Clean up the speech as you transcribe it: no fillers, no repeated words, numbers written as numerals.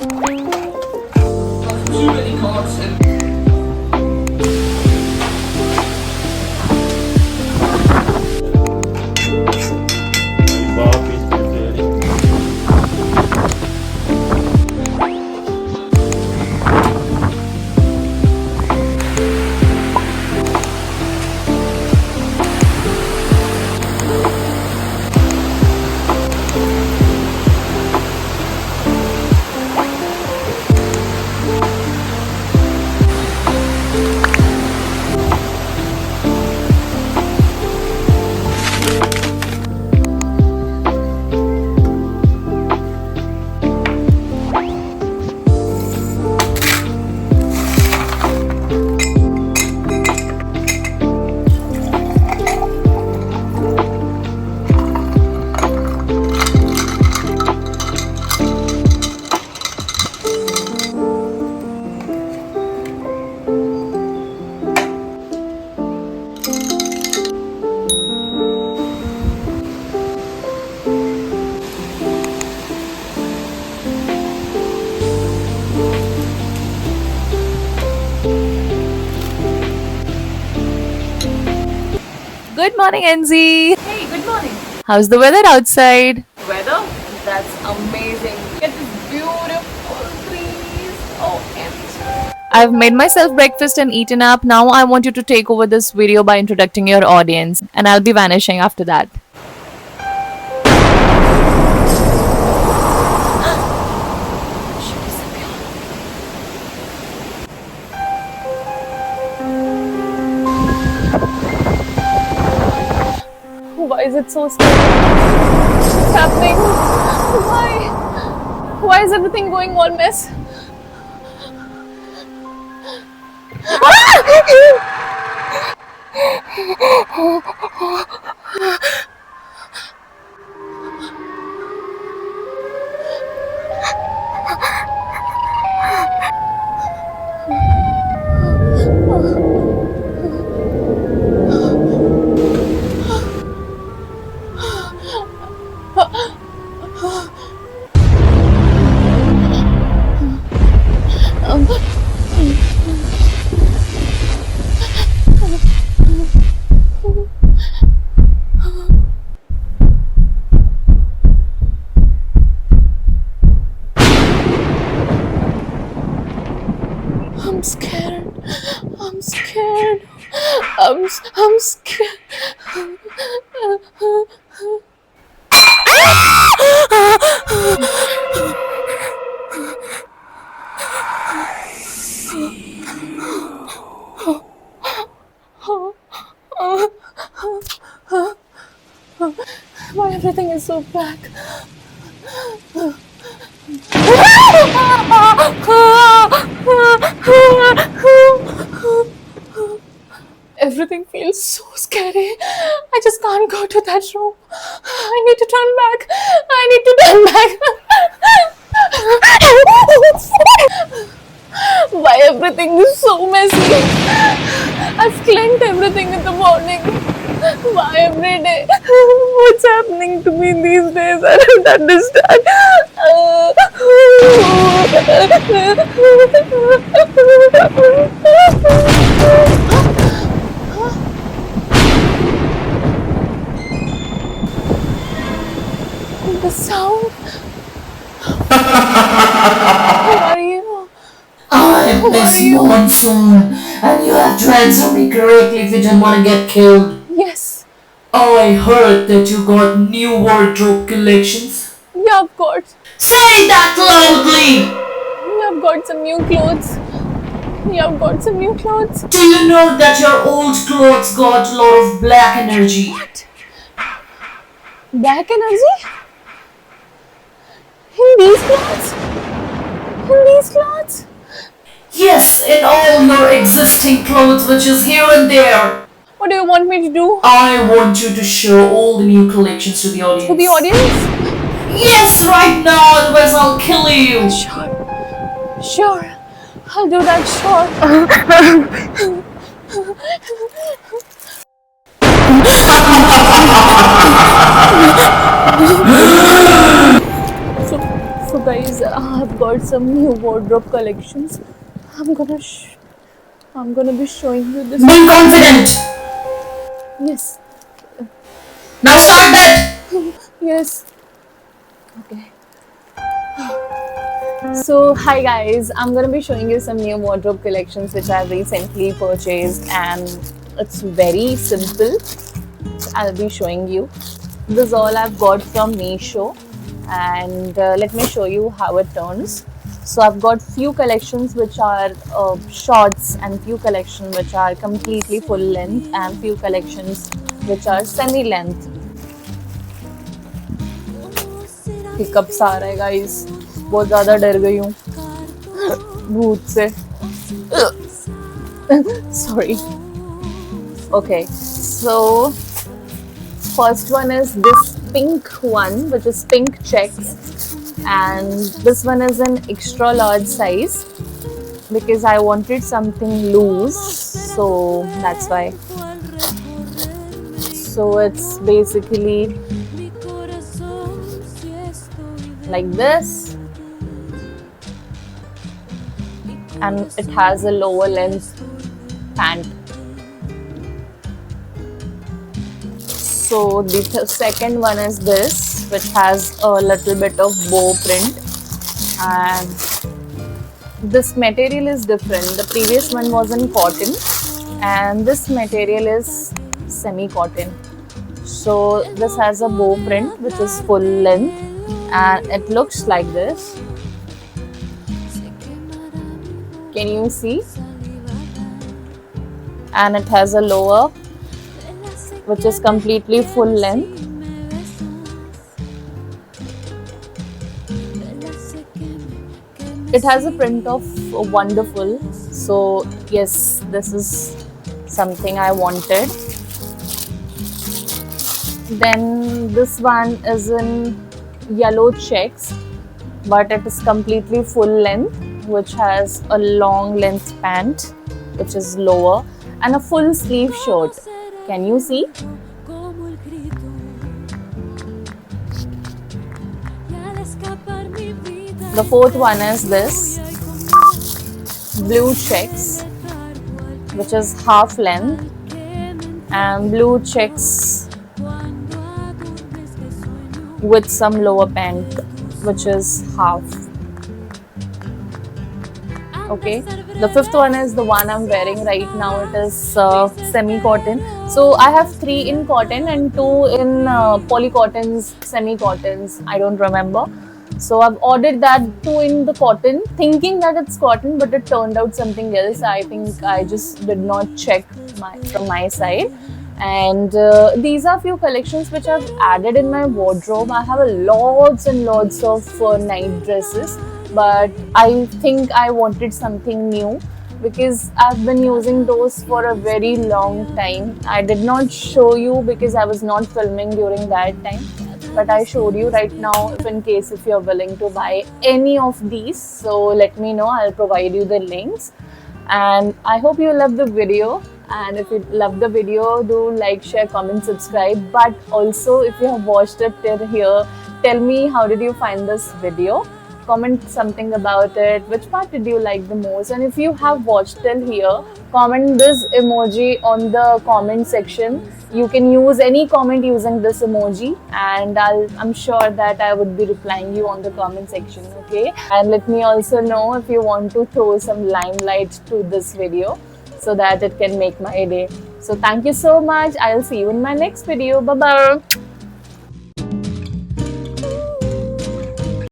Too many cards and Good morning, NZ. Hey, good morning. How's the weather outside? Weather? That's amazing. Get this beautiful trees. OMG. I've made myself breakfast and eaten up. Now I want you to take over this video by introducing your audience, and I'll be vanishing after that. Why is it so scary? What's happening? Why? Why is everything going all mess? I'm scared. I'm scared. I'm scared. Why everything is so black? Everything feels so scary. I just can't go to that room. I need to turn back. I need to turn back. Why everything is so messy? I've cleaned everything in the morning. Why every day? What's happening to me these days? I don't understand. The sound. Who are you? I'm Miss Monsoon, and you have to answer me correctly if you don't want to get killed. Yes. I heard that you got new wardrobe collections. Yeah, of course. Say that loudly! I've got some new clothes. I've got some new clothes. Do you know that your old clothes got a lot of black energy? What? Black energy? In these clothes? In these clothes? Yes, in all your existing clothes, which is here and there. What do you want me to do? I want you to show all the new collections to the audience. To the audience? Yes, right now, otherwise I'll kill you. Sure. Sure. I'll do that, sure. So guys, I've got some new wardrobe collections. I'm gonna be showing you this. Be confident. Yes, Now start that. yes. Okay. So hi guys, I'm gonna be showing you some new wardrobe collections which I've recently purchased, and it's very simple. So I'll be showing you. This is all I've got from Meesho, and let me show you how it turns. So I've got few collections which are shorts, and few collections which are completely full length, and few collections which are semi length. Hiccups आ रहा है guys, बहुत ज़्यादा डर गई हूँ भूत से. Sorry. Okay, so first one is this pink one, which is pink checks, and this one is an extra large size because I wanted something loose, so that's why. So it's basically like this, and it has a lower length pant. So the second one is this, which has a little bit of bow print, and this material is different. The previous one was in cotton, and this material is semi cotton. So this has a bow print which is full length, and it looks like this. Can you see? And it has a lower which is completely full length. It has a print of wonderful, so yes, this is something I wanted. Then this one is in yellow checks, but it is completely full length, which has a long length pant which is lower, and a full sleeve shirt. Can you see? The fourth one is this blue checks, which is half length, and blue checks with some lower pant which is half. Okay, the fifth one is the one I'm wearing right now. It is semi cotton. So I have 3 in cotton and 2 in poly cottons, semi cottons, I don't remember. So I've ordered that 2 in the cotton, thinking that it's cotton, but it turned out something else. I think I just did not check from my side. And these are few collections which I've added in my wardrobe. I have lots and lots of night dresses, but I think I wanted something new because I've been using those for a very long time. I did not show you because I was not filming during that time, but I showed you right now in case if you're willing to buy any of these. So let me know, I'll provide you the links. And I hope you love the video. And if you love the video, do like, share, comment, subscribe. But also, if you have watched it till here, tell me how did you find this video. Comment something about it. Which part did you like the most? And if you have watched till here, comment this emoji on the comment section. You can use any comment using this emoji, and I'm sure that I would be replying you on the comment section. Okay, and let me also know if you want to throw some limelight to this video, so that it can make my day. So thank you so much. I'll see you in my next video. Bye bye.